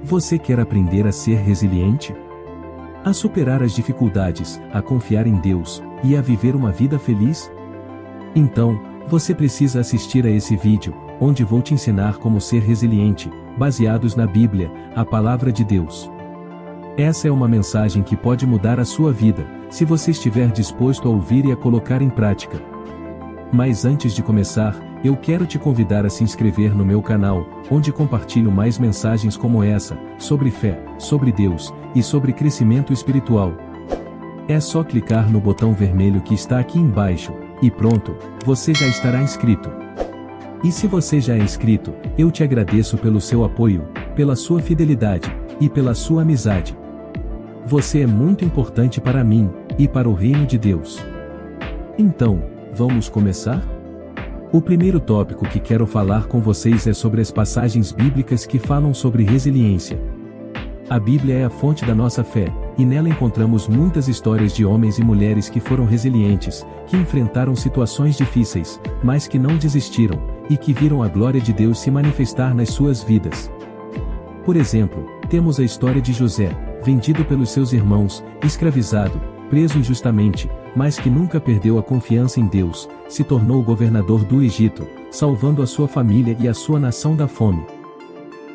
Você quer aprender a ser resiliente? A superar as dificuldades, a confiar em Deus, e a viver uma vida feliz? Então, você precisa assistir a esse vídeo, onde vou te ensinar como ser resiliente, baseados na Bíblia, a Palavra de Deus. Essa é uma mensagem que pode mudar a sua vida, se você estiver disposto a ouvir e a colocar em prática. Mas antes de começar, eu quero te convidar a se inscrever no meu canal, onde compartilho mais mensagens como essa, sobre fé, sobre Deus, e sobre crescimento espiritual. É só clicar no botão vermelho que está aqui embaixo, e pronto, você já estará inscrito. E se você já é inscrito, eu te agradeço pelo seu apoio, pela sua fidelidade, e pela sua amizade. Você é muito importante para mim, e para o reino de Deus. Então, vamos começar? O primeiro tópico que quero falar com vocês é sobre as passagens bíblicas que falam sobre resiliência. A Bíblia é a fonte da nossa fé, e nela encontramos muitas histórias de homens e mulheres que foram resilientes, que enfrentaram situações difíceis, mas que não desistiram, e que viram a glória de Deus se manifestar nas suas vidas. Por exemplo, temos a história de José, vendido pelos seus irmãos, escravizado, preso injustamente, mas que nunca perdeu a confiança em Deus, se tornou governador do Egito, salvando a sua família e a sua nação da fome.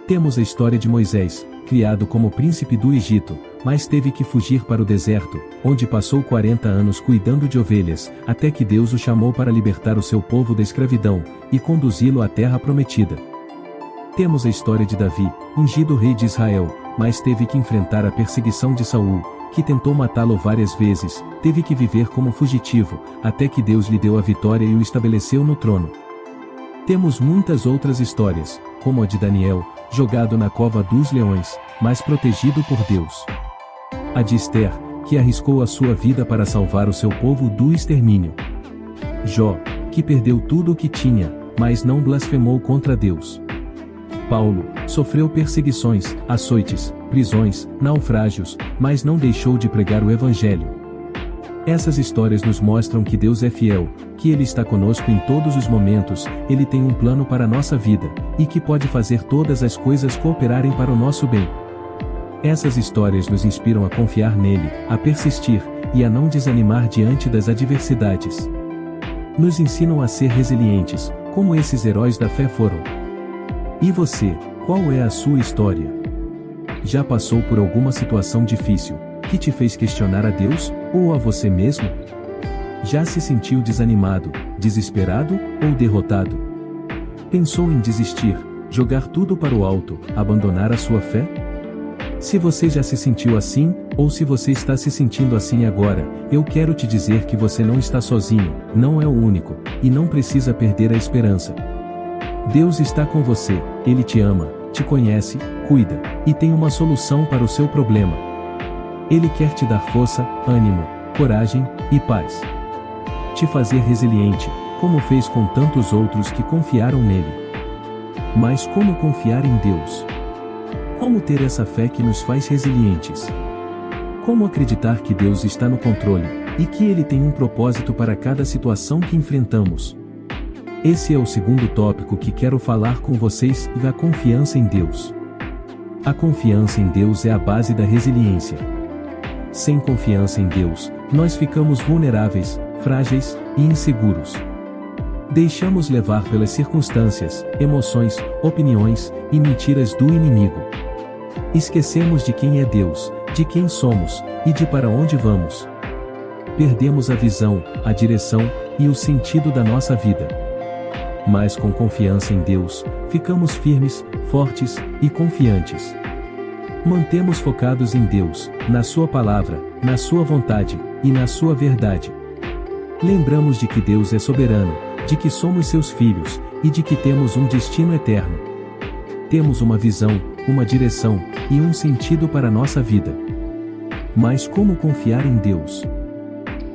Temos a história de Moisés, criado como príncipe do Egito, mas teve que fugir para o deserto, onde passou 40 anos cuidando de ovelhas, até que Deus o chamou para libertar o seu povo da escravidão, e conduzi-lo à terra prometida. Temos a história de Davi, ungido rei de Israel, mas teve que enfrentar a perseguição de Saul, que tentou matá-lo várias vezes, teve que viver como fugitivo, até que Deus lhe deu a vitória e o estabeleceu no trono. Temos muitas outras histórias, como a de Daniel, jogado na cova dos leões, mas protegido por Deus. A de Esther, que arriscou a sua vida para salvar o seu povo do extermínio. Jó, que perdeu tudo o que tinha, mas não blasfemou contra Deus. Paulo, sofreu perseguições, açoites, prisões, naufrágios, mas não deixou de pregar o Evangelho. Essas histórias nos mostram que Deus é fiel, que Ele está conosco em todos os momentos, Ele tem um plano para a nossa vida, e que pode fazer todas as coisas cooperarem para o nosso bem. Essas histórias nos inspiram a confiar nele, a persistir, e a não desanimar diante das adversidades. Nos ensinam a ser resilientes, como esses heróis da fé foram. E você, qual é a sua história? Já passou por alguma situação difícil, que te fez questionar a Deus, ou a você mesmo? Já se sentiu desanimado, desesperado, ou derrotado? Pensou em desistir, jogar tudo para o alto, abandonar a sua fé? Se você já se sentiu assim, ou se você está se sentindo assim agora, eu quero te dizer que você não está sozinho, não é o único, e não precisa perder a esperança. Deus está com você, Ele te ama, te conhece, cuida, e tem uma solução para o seu problema. Ele quer te dar força, ânimo, coragem e paz. Te fazer resiliente, como fez com tantos outros que confiaram nele. Mas como confiar em Deus? Como ter essa fé que nos faz resilientes? Como acreditar que Deus está no controle, e que Ele tem um propósito para cada situação que enfrentamos? Esse é o segundo tópico que quero falar com vocês, da confiança em Deus. A confiança em Deus é a base da resiliência. Sem confiança em Deus, nós ficamos vulneráveis, frágeis e inseguros. Deixamos levar pelas circunstâncias, emoções, opiniões e mentiras do inimigo. Esquecemos de quem é Deus, de quem somos e de para onde vamos. Perdemos a visão, a direção e o sentido da nossa vida. Mas com confiança em Deus, ficamos firmes, fortes e confiantes. Mantemos focados em Deus, na Sua palavra, na Sua vontade e na Sua verdade. Lembramos de que Deus é soberano, de que somos seus filhos e de que temos um destino eterno. Temos uma visão, uma direção e um sentido para a nossa vida. Mas como confiar em Deus?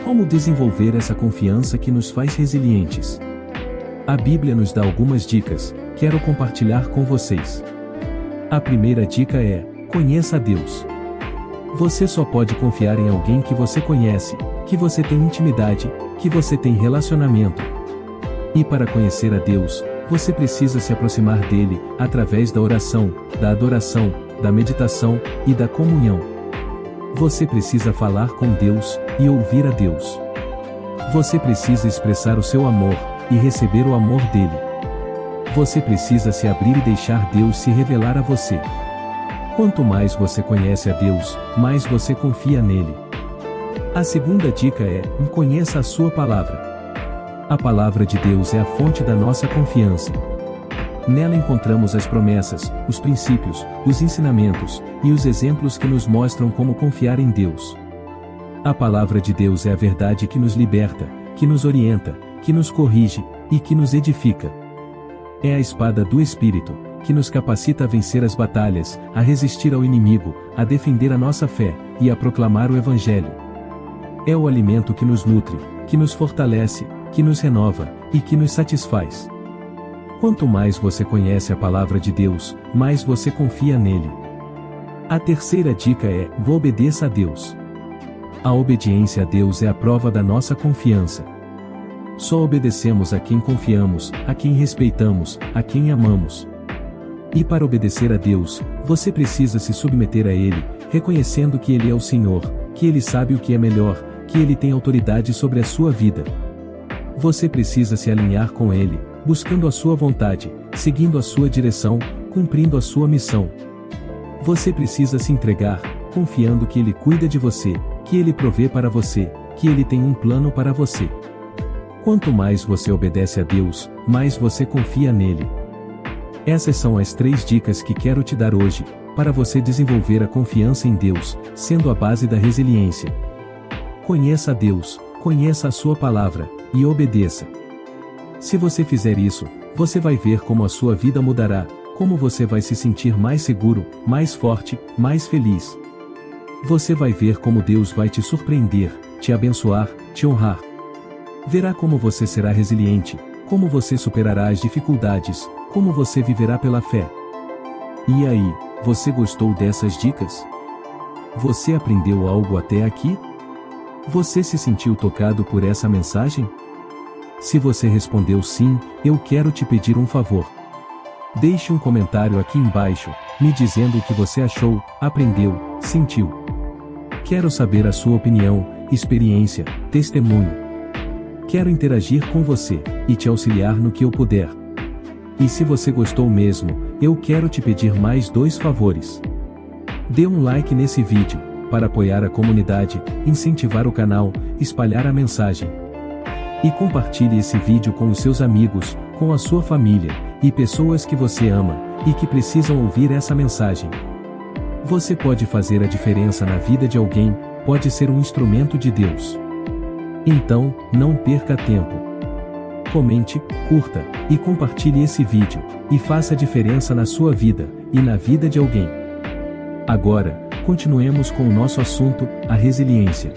Como desenvolver essa confiança que nos faz resilientes? A Bíblia nos dá algumas dicas, quero compartilhar com vocês. A primeira dica é: conheça a Deus. Você só pode confiar em alguém que você conhece, que você tem intimidade, que você tem relacionamento. E para conhecer a Deus, você precisa se aproximar dele, através da oração, da adoração, da meditação e da comunhão. Você precisa falar com Deus e ouvir a Deus. Você precisa expressar o seu amor e receber o amor dele. Você precisa se abrir e deixar Deus se revelar a você. Quanto mais você conhece a Deus, mais você confia nele. A segunda dica é: conheça a sua palavra. A palavra de Deus é a fonte da nossa confiança. Nela encontramos as promessas, os princípios, os ensinamentos e os exemplos que nos mostram como confiar em Deus. A palavra de Deus é a verdade que nos liberta, que nos orienta, que nos corrige e que nos edifica. É a espada do Espírito, que nos capacita a vencer as batalhas, a resistir ao inimigo, a defender a nossa fé e a proclamar o Evangelho. É o alimento que nos nutre, que nos fortalece, que nos renova e que nos satisfaz. Quanto mais você conhece a palavra de Deus, mais você confia nele. A terceira dica é: obedeça a Deus. A obediência a Deus é a prova da nossa confiança. Só obedecemos a quem confiamos, a quem respeitamos, a quem amamos. E para obedecer a Deus, você precisa se submeter a Ele, reconhecendo que Ele é o Senhor, que Ele sabe o que é melhor, que Ele tem autoridade sobre a sua vida. Você precisa se alinhar com Ele, buscando a sua vontade, seguindo a sua direção, cumprindo a sua missão. Você precisa se entregar, confiando que Ele cuida de você, que Ele provê para você, que Ele tem um plano para você. Quanto mais você obedece a Deus, mais você confia nele. Essas são as 3 dicas que quero te dar hoje, para você desenvolver a confiança em Deus, sendo a base da resiliência. Conheça a Deus, conheça a sua palavra, e obedeça. Se você fizer isso, você vai ver como a sua vida mudará, como você vai se sentir mais seguro, mais forte, mais feliz. Você vai ver como Deus vai te surpreender, te abençoar, te honrar. Verá como você será resiliente, como você superará as dificuldades, como você viverá pela fé. E aí, você gostou dessas dicas? Você aprendeu algo até aqui? Você se sentiu tocado por essa mensagem? Se você respondeu sim, eu quero te pedir um favor. Deixe um comentário aqui embaixo, me dizendo o que você achou, aprendeu, sentiu. Quero saber a sua opinião, experiência, testemunho. Quero interagir com você e te auxiliar no que eu puder. E se você gostou mesmo, eu quero te pedir mais 2 favores. Dê um like nesse vídeo, para apoiar a comunidade, incentivar o canal, espalhar a mensagem. E compartilhe esse vídeo com os seus amigos, com a sua família, e pessoas que você ama, e que precisam ouvir essa mensagem. Você pode fazer a diferença na vida de alguém, pode ser um instrumento de Deus. Então, não perca tempo. Comente, curta, e compartilhe esse vídeo, e faça a diferença na sua vida, e na vida de alguém. Agora, continuemos com o nosso assunto, a resiliência.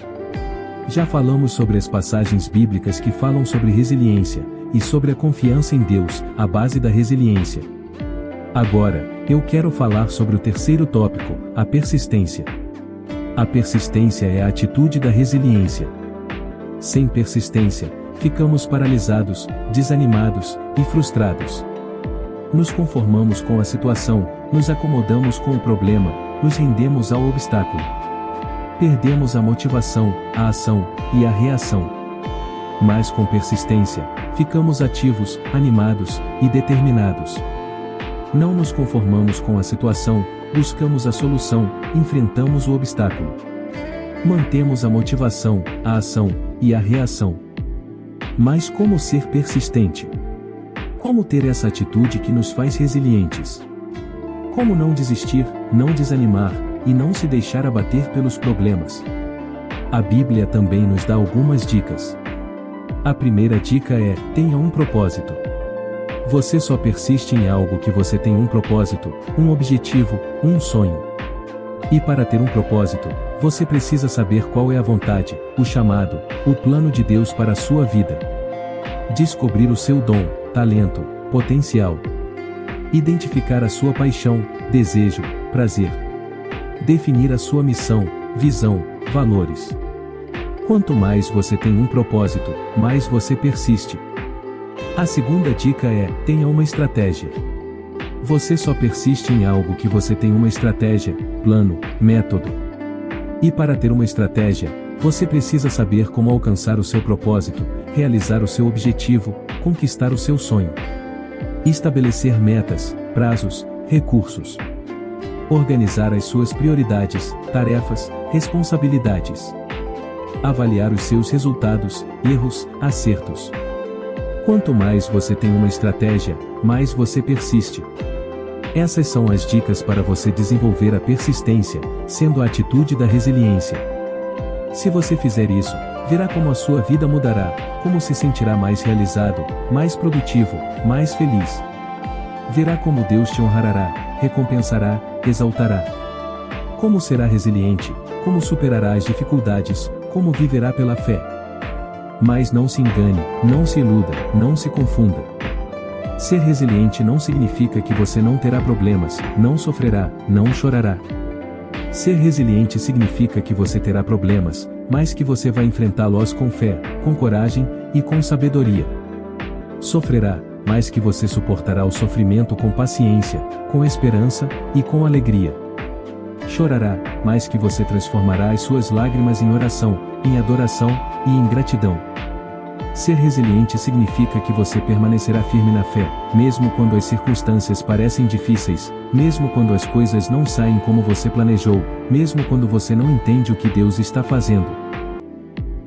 Já falamos sobre as passagens bíblicas que falam sobre resiliência, e sobre a confiança em Deus, a base da resiliência. Agora, eu quero falar sobre o terceiro tópico, a persistência. A persistência é a atitude da resiliência. Sem persistência, ficamos paralisados, desanimados e frustrados. Nos conformamos com a situação, nos acomodamos com o problema, nos rendemos ao obstáculo. Perdemos a motivação, a ação e a reação. Mas com persistência, ficamos ativos, animados e determinados. Não nos conformamos com a situação, buscamos a solução, enfrentamos o obstáculo. Mantemos a motivação, a ação e a reação. Mas como ser persistente? Como ter essa atitude que nos faz resilientes? Como não desistir, não desanimar, e não se deixar abater pelos problemas? A Bíblia também nos dá algumas dicas. A primeira dica é: tenha um propósito. Você só persiste em algo que você tem um propósito, um objetivo, um sonho. E para ter um propósito, você precisa saber qual é a vontade, o chamado, o plano de Deus para a sua vida. Descobrir o seu dom, talento, potencial. Identificar a sua paixão, desejo, prazer. Definir a sua missão, visão, valores. Quanto mais você tem um propósito, mais você persiste. A segunda dica é: tenha uma estratégia. Você só persiste em algo que você tem uma estratégia, plano, método. E para ter uma estratégia, você precisa saber como alcançar o seu propósito, realizar o seu objetivo, conquistar o seu sonho. Estabelecer metas, prazos, recursos. Organizar as suas prioridades, tarefas, responsabilidades. Avaliar os seus resultados, erros, acertos. Quanto mais você tem uma estratégia, mais você persiste. Essas são as dicas para você desenvolver a persistência, sendo a atitude da resiliência. Se você fizer isso, verá como a sua vida mudará, como se sentirá mais realizado, mais produtivo, mais feliz. Verá como Deus te honrará, recompensará, exaltará. Como será resiliente, como superará as dificuldades, como viverá pela fé. Mas não se engane, não se iluda, não se confunda. Ser resiliente não significa que você não terá problemas, não sofrerá, não chorará. Ser resiliente significa que você terá problemas, mas que você vai enfrentá-los com fé, com coragem e com sabedoria. Sofrerá, mas que você suportará o sofrimento com paciência, com esperança e com alegria. Chorará, mas que você transformará as suas lágrimas em oração, em adoração e em gratidão. Ser resiliente significa que você permanecerá firme na fé, mesmo quando as circunstâncias parecem difíceis, mesmo quando as coisas não saem como você planejou, mesmo quando você não entende o que Deus está fazendo.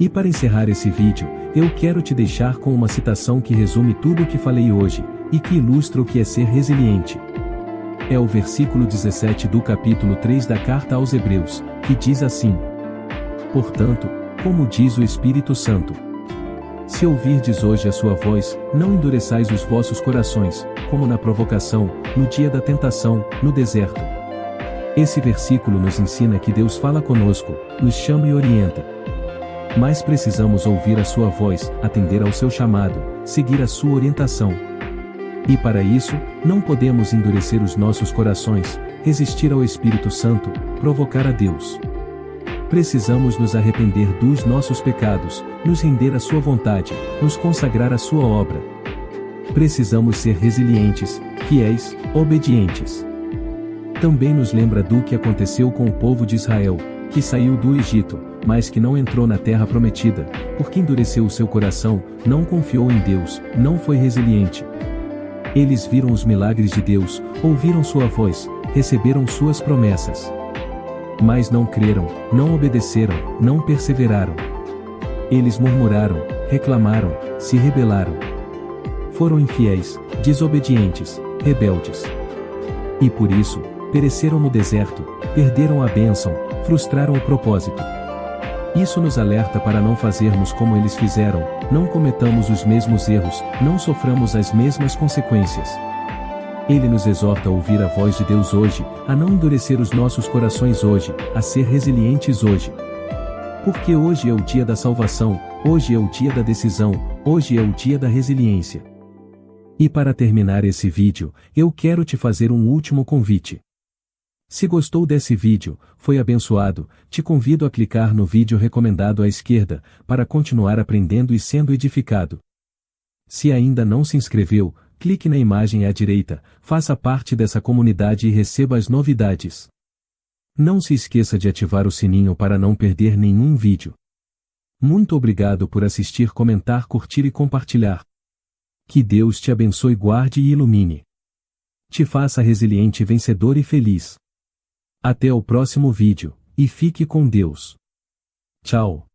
E para encerrar esse vídeo, eu quero te deixar com uma citação que resume tudo o que falei hoje, e que ilustra o que é ser resiliente. É o versículo 17 do capítulo 3 da carta aos Hebreus, que diz assim: Portanto, como diz o Espírito Santo, se ouvirdes hoje a sua voz, não endureçais os vossos corações, como na provocação, no dia da tentação, no deserto. Esse versículo nos ensina que Deus fala conosco, nos chama e orienta. Mas precisamos ouvir a sua voz, atender ao seu chamado, seguir a sua orientação. E para isso, não podemos endurecer os nossos corações, resistir ao Espírito Santo, provocar a Deus. Precisamos nos arrepender dos nossos pecados, nos render à sua vontade, nos consagrar à sua obra. Precisamos ser resilientes, fiéis, obedientes. Também nos lembra do que aconteceu com o povo de Israel, que saiu do Egito, mas que não entrou na terra prometida, porque endureceu o seu coração, não confiou em Deus, não foi resiliente. Eles viram os milagres de Deus, ouviram sua voz, receberam suas promessas. Mas não creram, não obedeceram, não perseveraram. Eles murmuraram, reclamaram, se rebelaram. Foram infiéis, desobedientes, rebeldes. E por isso, pereceram no deserto, perderam a bênção, frustraram o propósito. Isso nos alerta para não fazermos como eles fizeram, não cometamos os mesmos erros, não soframos as mesmas consequências. Ele nos exorta a ouvir a voz de Deus hoje, a não endurecer os nossos corações hoje, a ser resilientes hoje. Porque hoje é o dia da salvação, hoje é o dia da decisão, hoje é o dia da resiliência. E para terminar esse vídeo, eu quero te fazer um último convite. Se gostou desse vídeo, foi abençoado, te convido a clicar no vídeo recomendado à esquerda, para continuar aprendendo e sendo edificado. Se ainda não se inscreveu, clique na imagem à direita, faça parte dessa comunidade e receba as novidades. Não se esqueça de ativar o sininho para não perder nenhum vídeo. Muito obrigado por assistir, comentar, curtir e compartilhar. Que Deus te abençoe, guarde e ilumine. Te faça resiliente, vencedor e feliz. Até o próximo vídeo, e fique com Deus. Tchau.